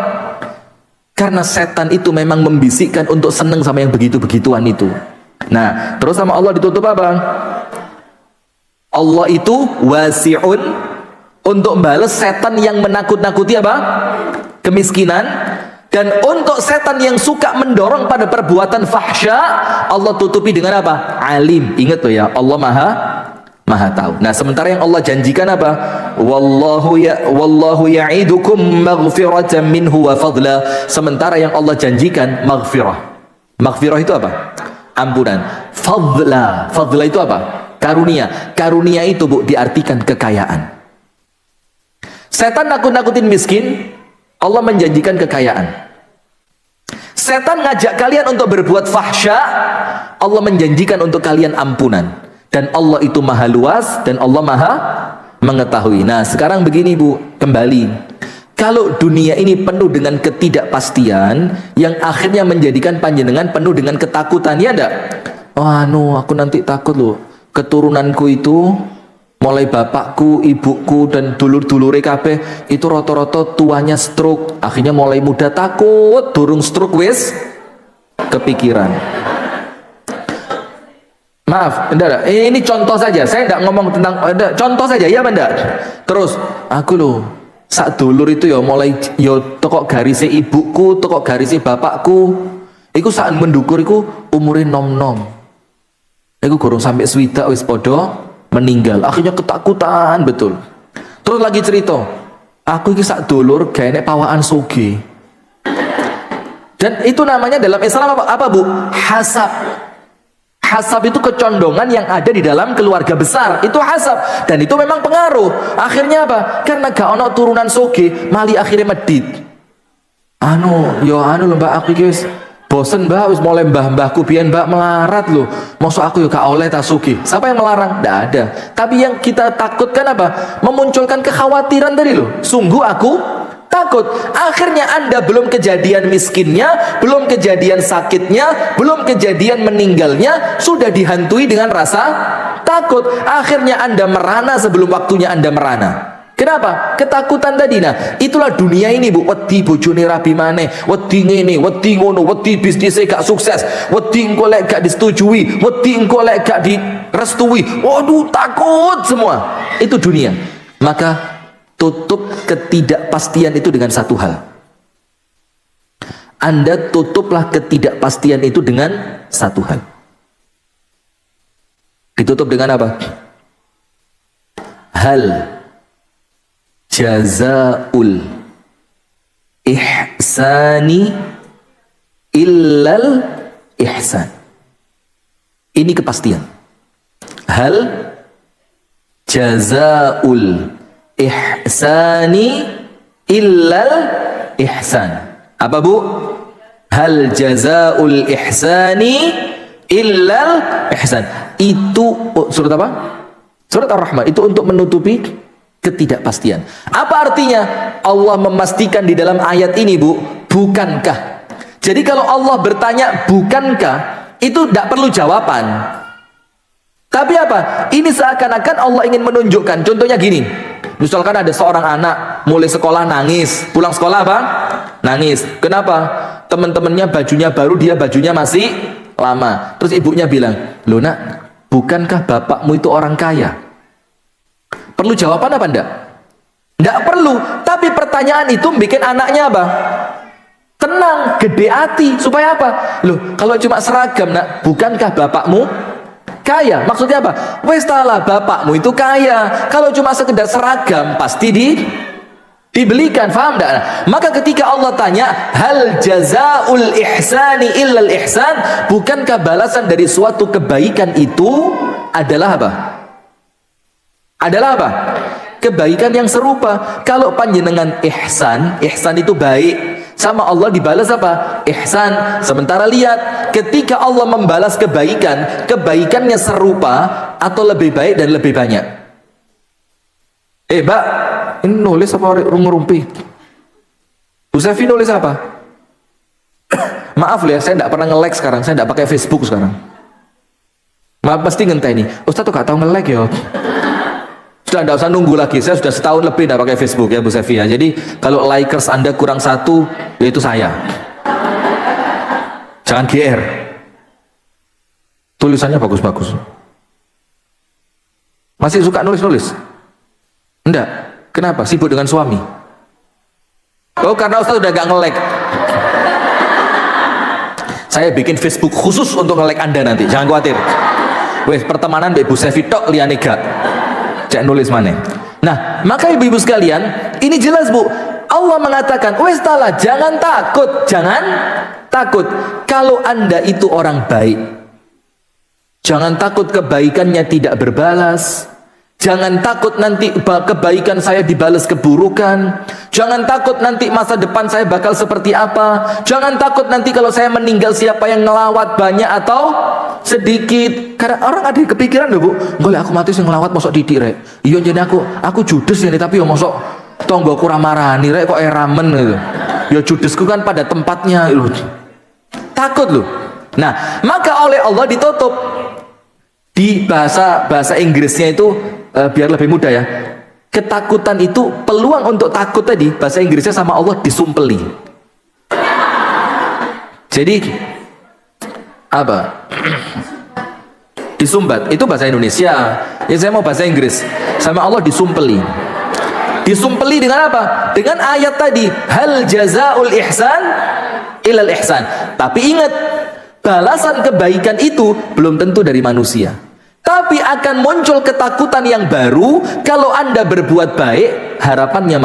Karena setan itu memang membisikkan untuk seneng sama yang begitu-begituan itu. Nah, terus sama Allah ditutup apa? Allah itu wasi'un, untuk balas setan yang menakut-nakuti apa? Kemiskinan. Dan untuk setan yang suka mendorong pada perbuatan fahsya, Allah tutupi dengan apa? Alim. Ingat loh ya, Allah Maha tahu. Nah, sementara yang Allah janjikan apa? Wallahu ya'idukum maghfiratan minhu wa fadla. Sementara yang Allah janjikan maghfirah. Maghfirah itu apa? Ampunan. Fadla. Fadla itu apa? Karunia. Karunia itu, Bu, diartikan kekayaan. Setan nakut-nakutin miskin, Allah menjanjikan kekayaan. Setan ngajak kalian untuk berbuat fahsya, Allah menjanjikan untuk kalian ampunan. Dan Allah itu maha luas dan Allah maha mengetahui. Nah, sekarang begini, Bu, kembali. Kalau dunia ini penuh dengan ketidakpastian yang akhirnya menjadikan panjenengan penuh dengan ketakutan, ya enggak? Oh, aku nanti takut loh. Keturunanku itu mulai bapakku, ibuku dan dulur-dulure kabeh itu rata-rata tuanya stroke. Akhirnya mulai muda takut, durung stroke wis kepikiran. Maaf, enggak, ini contoh saja. Saya enggak ngomong tentang, contoh saja, ya enggak? Terus, aku loh, sak dulur itu ya mulai yo tokok garisnya ibuku, tokok garisnya bapakku. Iku saat mendukur iku umurin nom-nom. Iku gorong sampai swidak wis podo meninggal. Akhirnya ketakutan betul. Terus lagi cerita, aku iki sak dulur gaene pawaan soge. Dan itu namanya dalam Islam apa, Bu? Hasab. Hasab itu kecondongan yang ada di dalam keluarga besar. Itu hasab. Dan itu memang pengaruh. Akhirnya apa? Karena gak ono turunan soge, mali akhirnya medit. Lho mbak, aku guys bosen mbak, wis mulai mbah-mbahku biyen mbak melarat loh. Maksud aku gak oleh tak soge. Siapa yang melarang? Tidak ada. Tapi yang kita takutkan apa? Memunculkan kekhawatiran tadi loh. Sungguh aku takut. Akhirnya Anda belum kejadian miskinnya, belum kejadian sakitnya, belum kejadian meninggalnya, sudah dihantui dengan rasa takut. Akhirnya Anda merana sebelum waktunya Anda merana. Kenapa? Ketakutan tadi. Nah, itulah dunia ini, Bu. Wedi bojone rabi maneh, wedi ngene, wedi ngono, wedi bisnisnya gak sukses, wedi engko lek gak disetujui, wedi engko lek gak direstui. Waduh, takut semua. Itu dunia. Maka tutup ketidakpastian itu dengan satu hal. Anda tutuplah ketidakpastian itu dengan satu hal. Ditutup dengan apa? Hal jazaul ihsani illal ihsan. Ini kepastian. Hal jazaul ihsani illal ihsan. Apa, Bu? Hal jazaul ihsani illal ihsan. Itu surat apa? Surat Ar-Rahman. Itu untuk menutupi ketidakpastian. Apa artinya? Allah memastikan di dalam ayat ini, Bu, bukankah? Jadi kalau Allah bertanya bukankah, itu tidak perlu jawaban. Tapi apa? Ini seakan-akan Allah ingin menunjukkan. Contohnya gini. Misalkan ada seorang anak mulai sekolah nangis, pulang sekolah apa? Nangis. Kenapa? Teman-temannya bajunya baru, dia bajunya masih lama. Terus ibunya bilang, "Loh nak, bukankah bapakmu itu orang kaya?" Perlu jawaban apa enggak? Enggak perlu. Tapi pertanyaan itu bikin anaknya apa? tenang, gede hati. Supaya apa? Loh, kalau cuma seragam, nak, bukankah bapakmu kaya? Maksudnya apa? Wes talah, bapakmu itu kaya. Kalau cuma sekedar seragam, pasti dibelikan, faham enggak? Maka ketika Allah tanya, hal jazaul ihsani illal ihsan, bukankah balasan dari suatu kebaikan itu adalah apa? Adalah apa? Kebaikan yang serupa. Kalau panjenengan ihsan, ihsan itu baik, sama Allah dibalas apa? Ihsan. Sementara lihat, ketika Allah membalas kebaikan, kebaikannya serupa atau lebih baik dan lebih banyak. Mbak, ini nulis apa ngerumpi? Bu Sevi nulis apa? Maaf ya, saya tidak pernah nge-like sekarang, saya tidak pakai Facebook sekarang. Maaf, pasti ngenteni. Ustaz tuh gak tahu nge-like ya. Sudah tidak usah nunggu lagi, saya sudah setahun lebih tidak pakai Facebook ya Bu Sevi ya. Jadi kalau likers Anda kurang satu, yaitu saya. Jangan GR. Tulisannya bagus-bagus. Masih suka nulis-nulis? Enggak. Kenapa? Sibuk dengan suami? Oh, karena Ustaz udah gak nge-like. Saya bikin Facebook khusus untuk nge-like Anda nanti, jangan khawatir. Wes, pertemanan Ibu Sevi tok liyane gak. Cek nulis mana. Nah, maka ibu-ibu sekalian, ini jelas Bu, Allah mengatakan, wes talah, jangan takut, jangan takut. Kalau Anda itu orang baik, jangan takut kebaikannya tidak berbalas. Jangan takut nanti kebaikan saya dibalas keburukan. Jangan takut nanti masa depan saya bakal seperti apa. Jangan takut nanti kalau saya meninggal siapa yang ngelawat, banyak atau sedikit. Karena orang ada kepikiran loh Bu, boleh aku mati sing ngelawat mosok didik rek. Iya jadi aku judes ya nih, tapi ya mosok tonggoku ramarani rek kok ramen gitu. Ya judesku kan pada tempatnya loh. Takut loh. Nah, maka oleh Allah ditutup. Di bahasa Inggrisnya itu biar lebih mudah ya. Ketakutan itu, peluang untuk takut tadi, bahasa Inggrisnya sama Allah disumpeli. Jadi apa? Disumbat. Itu bahasa Indonesia. Ya saya mau bahasa Inggris. Sama Allah disumpeli. Disumpeli dengan apa? Dengan ayat tadi, hal jazaul ihsan ilal ihsan. Tapi ingat, balasan kebaikan itu belum tentu dari manusia. Tapi akan muncul ketakutan yang baru kalau Anda berbuat baik, harapannya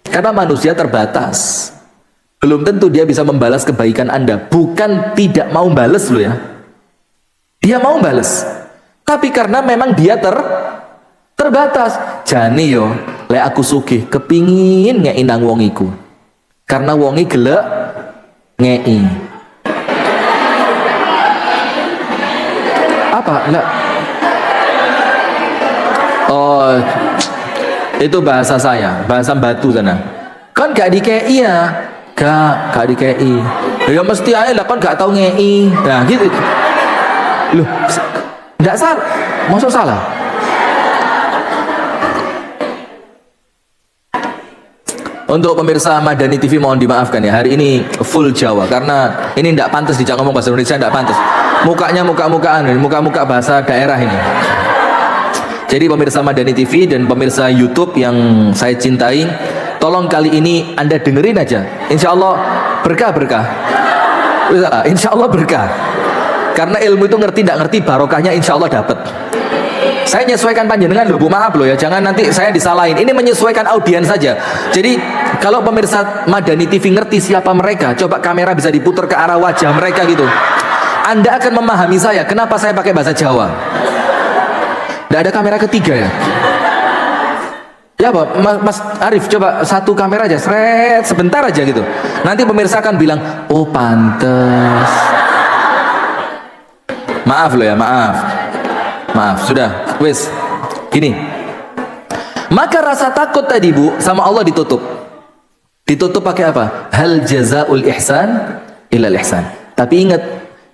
karena manusia terbatas. Belum tentu dia bisa membalas kebaikan Anda. Bukan tidak mau balas loh ya. Dia mau balas. Tapi karena memang dia terbatas. Jani yo, lek aku sugih kepingin ngei nang wong iku. Karena wongi gelek ngei. Apa? Enggak. Oh, itu bahasa saya, bahasa batu sana. Kan gak dikei ya? Gak dikei. Ya mesti aja lah, kan gak tahu ngei. Nah gitu. Loh, enggak salah. Maksud salah? Untuk pemirsa Madani TV mohon dimaafkan ya, hari ini full Jawa karena ini tidak pantas dijak ngomong bahasa Indonesia, tidak pantas. Mukanya muka-muka bahasa daerah ini. Jadi pemirsa Madani TV dan pemirsa YouTube yang saya cintai, tolong kali ini Anda dengerin aja. Insya Allah berkah. Insya Allah berkah. Karena ilmu itu ngerti tidak ngerti, barokahnya insya Allah dapat. Saya menyesuaikan panjenengan loh Bu, maaf loh ya, jangan nanti saya disalahin. Ini menyesuaikan audiens saja. Jadi kalau pemirsa Madani TV ngerti siapa mereka, coba kamera bisa diputar ke arah wajah mereka gitu. Anda akan memahami saya, kenapa saya pakai bahasa Jawa. Tidak ada kamera ketiga ya? Ya Pak, Mas Arif coba satu kamera aja, seret, sebentar aja gitu. Nanti pemirsa akan bilang, oh pantes. Maaf loh ya, maaf, sudah, wes, gini. Maka rasa takut tadi Bu, sama Allah ditutup. Ditutup pakai apa? Hal jazaul ihsan ilal ihsan. Tapi ingat,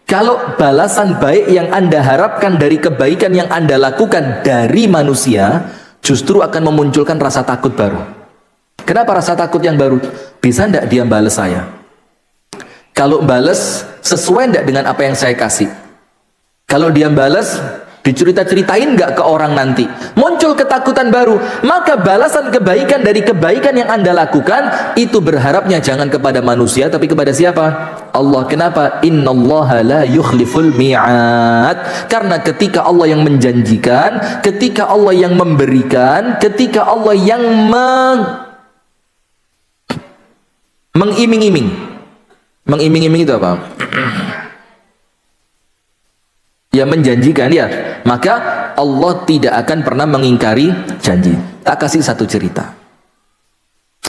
kalau balasan baik yang Anda harapkan dari kebaikan yang Anda lakukan dari manusia, justru akan memunculkan rasa takut baru. Kenapa rasa takut yang baru? Bisa enggak dia balas saya? Kalau balas, sesuai enggak dengan apa yang saya kasih? Kalau dia balas, Dicerita-ceritain nggak ke orang nanti? Muncul ketakutan baru. Maka balasan kebaikan dari kebaikan yang Anda lakukan, itu berharapnya jangan kepada manusia, tapi kepada siapa? Allah. Kenapa? Innallaha la yukhliful mi'ad. Karena ketika Allah yang menjanjikan, ketika Allah yang memberikan, ketika Allah yang mengiming-iming. Mengiming-iming itu apa? Ya, menjanjikan, ya, maka Allah tidak akan pernah mengingkari janji. Tak kasih satu cerita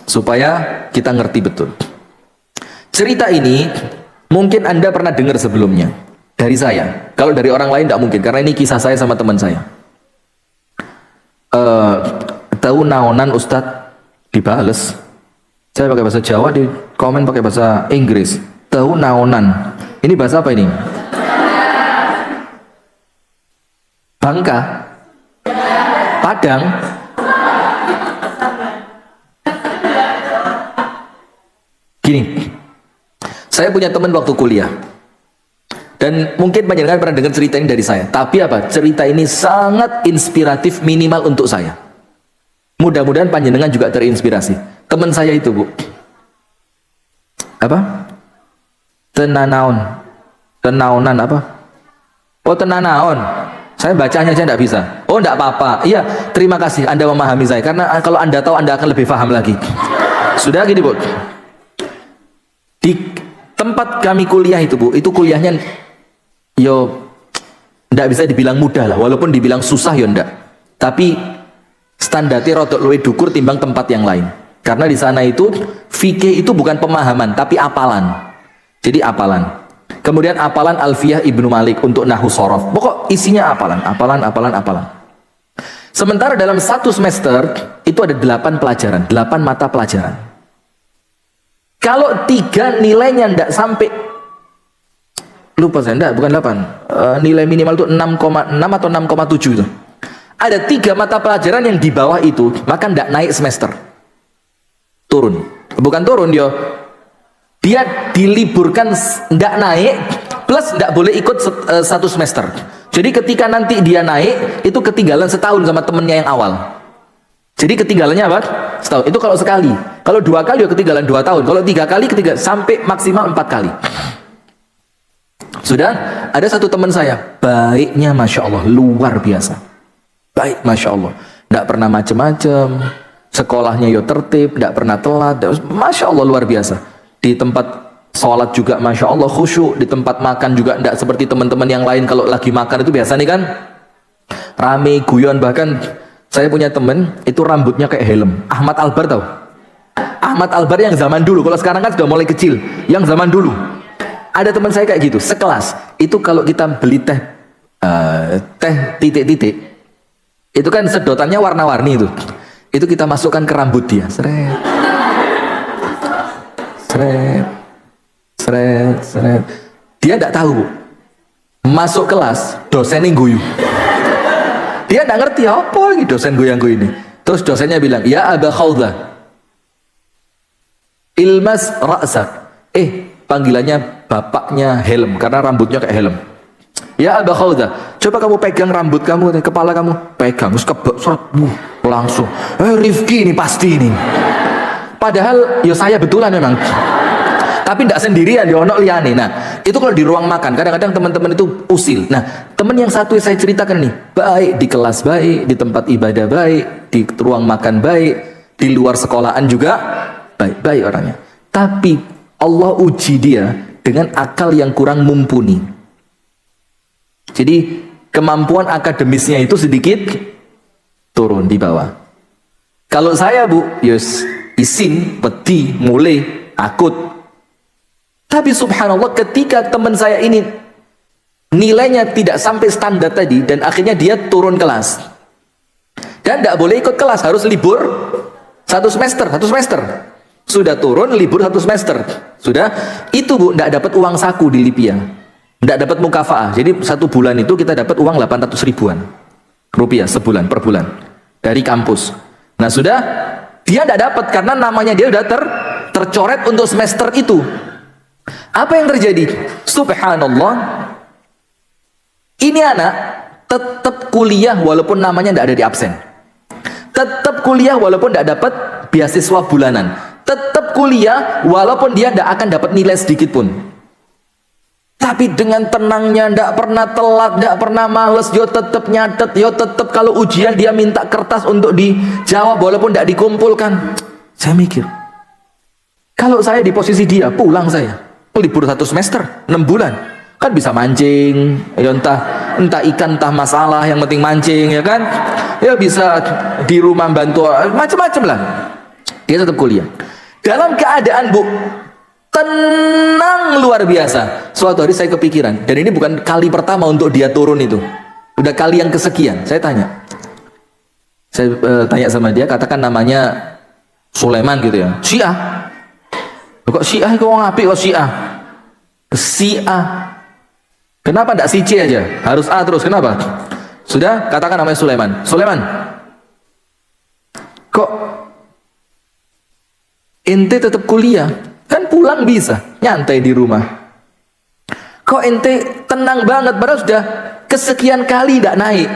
supaya kita ngerti betul. Cerita ini mungkin Anda pernah dengar sebelumnya dari saya. Kalau dari orang lain tidak mungkin, karena ini kisah saya sama teman saya. Tahu naonan Ustadz? Dibales. Saya pakai bahasa Jawa, di komen pakai bahasa Inggris. Tahu naonan. Ini bahasa apa ini? Bangka, Padang, gini. Saya punya teman waktu kuliah, dan mungkin panjenengan pernah dengar cerita ini dari saya. Tapi apa? Cerita ini sangat inspiratif, minimal untuk saya. Mudah-mudahan panjenengan juga terinspirasi. Teman saya itu, Bu, apa? Tenanaonan apa? Oh, tenanaon. Saya bacanya aja tidak bisa. Oh, tidak apa-apa. Iya, terima kasih Anda memahami saya. Karena kalau Anda tahu, Anda akan lebih paham lagi. Sudah gini, Bu. Di tempat kami kuliah itu, Bu, itu kuliahnya yo tidak bisa dibilang mudah lah. Walaupun dibilang susah, yo ndak. Tapi standarnya rodok luwih dukur timbang tempat yang lain. Karena di sana itu fikih itu bukan pemahaman, tapi apalan. Jadi apalan. Kemudian apalan Alfiyah Ibnu Malik untuk Nahwu Shorof. Pokok isinya apalan. Sementara dalam satu semester itu ada 8 pelajaran, 8 mata pelajaran. Kalau 3 nilainya tidak sampai, lupa saya, enggak, bukan 8, nilai minimal itu 6,6 atau 6,7 itu. Ada 3 mata pelajaran yang di bawah itu, maka tidak naik semester. Turun. Bukan turun, dia diliburkan, nggak naik, plus nggak boleh ikut satu semester. Jadi ketika nanti dia naik, itu ketinggalan setahun sama temennya yang awal. Jadi ketinggalannya apa? Setahun. Itu kalau sekali. Kalau 2 kali, ya ketinggalan 2 tahun. Kalau 3 kali, sampai maksimal 4 kali. Sudah, ada satu teman saya, baiknya Masya Allah, luar biasa. Baik, Masya Allah. Nggak pernah macem-macem, sekolahnya tertib, nggak pernah telat, Masya Allah, luar biasa. Di tempat sholat juga Masya Allah khusyuk, di tempat makan juga tidak seperti teman-teman yang lain. Kalau lagi makan itu biasa nih kan rame, guyon. Bahkan saya punya teman itu rambutnya kayak helm. Ahmad Albar tahu? Ahmad Albar yang zaman dulu, kalau sekarang kan sudah mulai kecil. Yang zaman dulu ada teman saya kayak gitu, sekelas. Itu kalau kita beli teh titik-titik, itu kan sedotannya warna-warni itu. Itu kita masukkan ke rambut dia, seret. Dia tidak tahu. Masuk kelas, dosennya guyu. Dia tidak ngerti apa lagi dosen goyang-goyang ini. Terus dosennya bilang, ya Aba Khawdah, ilmas ra'sak. Panggilannya bapaknya helm, karena rambutnya kayak helm. Ya Aba Khawdah, coba kamu pegang rambut kamu, kepala kamu. Pegang, terus kebak, langsung. Rifki ini pasti ini. Padahal ya saya betulan memang, tapi tidak sendirian, dia ono liane. Nah, itu kalau di ruang makan, kadang-kadang teman-teman itu usil. Nah, teman yang satu yang saya ceritakan nih, baik di kelas baik, di tempat ibadah baik, di ruang makan baik, di luar sekolahan juga baik-baik orangnya. Tapi Allah uji dia dengan akal yang kurang mumpuni. Jadi kemampuan akademisnya itu sedikit turun di bawah. Kalau saya, Bu, isin, peti, mulai, akut. Tapi subhanallah, ketika teman saya ini nilainya tidak sampai standar tadi, dan akhirnya dia turun kelas. Dan tidak boleh ikut kelas, harus libur satu semester. Sudah turun, libur 1 semester. Sudah, itu Bu, tidak dapat uang saku di Libya. Tidak dapat mukafaah. Jadi 1 bulan itu kita dapat uang 800 ribuan rupiah sebulan, per bulan. Dari kampus. Nah sudah, dia tidak dapat karena namanya dia sudah tercoret untuk semester itu. Apa yang terjadi? Subhanallah, ini anak tetap kuliah walaupun namanya tidak ada di absen. Tetap kuliah walaupun tidak dapat beasiswa bulanan. Tetap kuliah walaupun dia tidak akan dapat nilai sedikit pun. Tapi dengan tenangnya, tidak pernah telat, tidak pernah males, yo tetap nyatet, yo tetap kalau ujian dia minta kertas untuk dijawab walaupun tidak dikumpulkan. Saya mikir, kalau saya di posisi dia, pulang saya. Libur 1 semester, 6 bulan. Kan bisa mancing, ya entah ikan, entah masalah, yang penting mancing, ya kan? Ya bisa di rumah bantu, macam-macam lah. Dia tetap kuliah. Dalam keadaan, Bu, tenang luar biasa. Suatu hari saya kepikiran, dan ini bukan kali pertama untuk dia turun itu. Udah kali yang kesekian. Saya tanya sama dia, katakan namanya Sulaiman gitu ya. Syiah. Kok Syiah, kok ngapi kok Syiah? Syiah. Kenapa tidak si C aja? Harus A terus, kenapa? Sudah, katakan namanya Sulaiman. Sulaiman, kok ente tetap kuliah? Kan pulang bisa, nyantai di rumah. Kok ente tenang banget, padahal sudah kesekian kali tidak naik.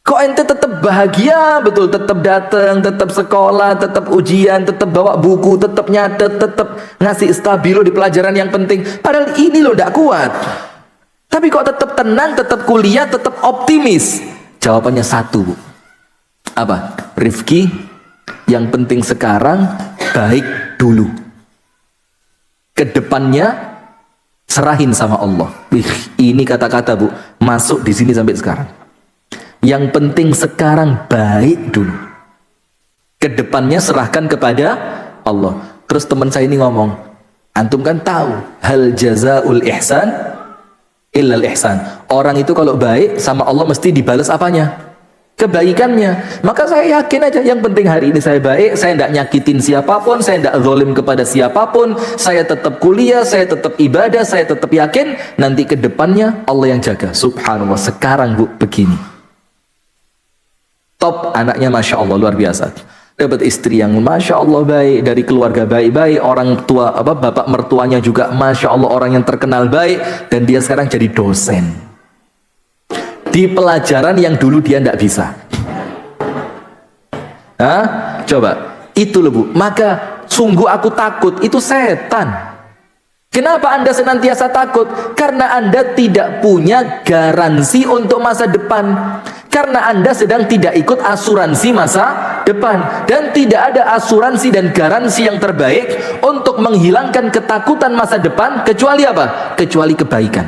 Kok ente tetap bahagia betul, tetap datang, tetap sekolah, tetap ujian, tetap bawa buku, tetap nyatet, tetap ngasih stabilo di pelajaran yang penting. Padahal ini loh tidak kuat. Tapi kok tetap tenang, tetap kuliah, tetap optimis? Jawabannya satu, Bu. Apa? Rifki, yang penting sekarang baik dulu. Kedepannya serahin sama Allah. Ini kata-kata, Bu, masuk di sini sampai sekarang. Yang penting sekarang baik dulu. Kedepannya serahkan kepada Allah. Terus teman saya ini ngomong, antum kan tahu, hal jazaul ihsan illal ihsan. Orang itu kalau baik sama Allah mesti dibalas apanya? Kebaikannya. Maka saya yakin aja, yang penting hari ini saya baik, saya tidak nyakitin siapapun, saya tidak zalim kepada siapapun, saya tetap kuliah, saya tetap ibadah, saya tetap yakin nanti ke depannya Allah yang jaga. Subhanallah. Sekarang, Bu, begini. Top anaknya, Masya Allah, luar biasa. Dapat istri yang Masya Allah baik, dari keluarga baik-baik, orang tua, bapak mertuanya juga Masya Allah orang yang terkenal baik, dan dia sekarang jadi dosen di pelajaran yang dulu dia tidak bisa. Hah? Coba, itu loh, Bu. Maka sungguh aku takut, itu setan. Kenapa Anda senantiasa takut? Karena Anda tidak punya garansi untuk masa depan. Karena Anda sedang tidak ikut asuransi masa depan. Dan tidak ada asuransi dan garansi yang terbaik untuk menghilangkan ketakutan masa depan, kecuali apa? Kecuali kebaikan.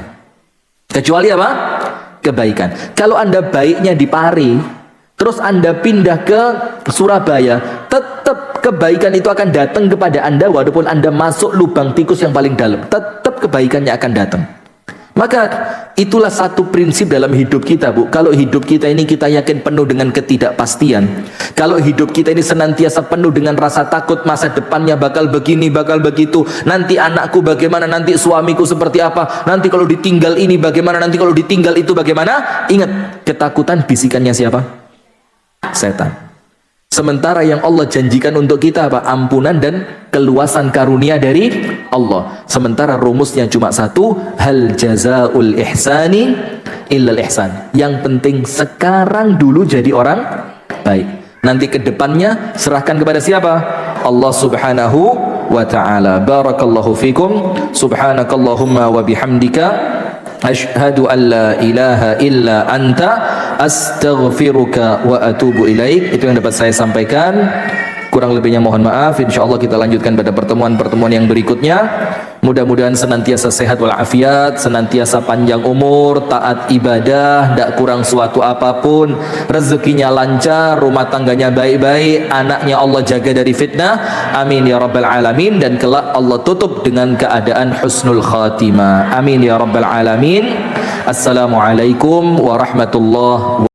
Kecuali apa? Kebaikan. Kalau Anda baiknya di Pari, terus Anda pindah ke Surabaya, tetap kebaikan itu akan datang kepada Anda walaupun Anda masuk lubang tikus yang paling dalam. Tetap kebaikannya akan datang. Maka itulah satu prinsip dalam hidup kita, Bu. Kalau hidup kita ini kita yakin penuh dengan ketidakpastian, kalau hidup kita ini senantiasa penuh dengan rasa takut masa depannya bakal begini, bakal begitu, nanti anakku bagaimana, nanti suamiku seperti apa, nanti kalau ditinggal ini bagaimana, nanti kalau ditinggal itu bagaimana. Ingat, ketakutan bisikannya siapa? Setan. Sementara yang Allah janjikan untuk kita apa? Ampunan dan keluasan karunia dari Allah. Sementara rumusnya cuma satu, hal jazaul ihsani illal ihsan. Yang penting sekarang dulu jadi orang baik. Nanti kedepannya serahkan kepada siapa? Allah Subhanahu wa ta'ala. Barakallahu fikum. Subhanakallahumma wa bihamdika, asyhadu an la ilaha illa anta, astaghfiruka wa atubu ilaik. Itu yang dapat saya sampaikan. Kurang lebihnya mohon maaf. Insyaallah kita lanjutkan pada pertemuan-pertemuan yang berikutnya. Mudah-mudahan senantiasa sehat walafiat, senantiasa panjang umur, taat ibadah, tidak kurang suatu apapun, rezekinya lancar, rumah tangganya baik-baik, anaknya Allah jaga dari fitnah. Amin ya rabbal alamin. Dan kelak Allah tutup dengan keadaan husnul khatimah. Amin ya rabbal alamin. Assalamualaikum warahmatullahi wabarakatuh.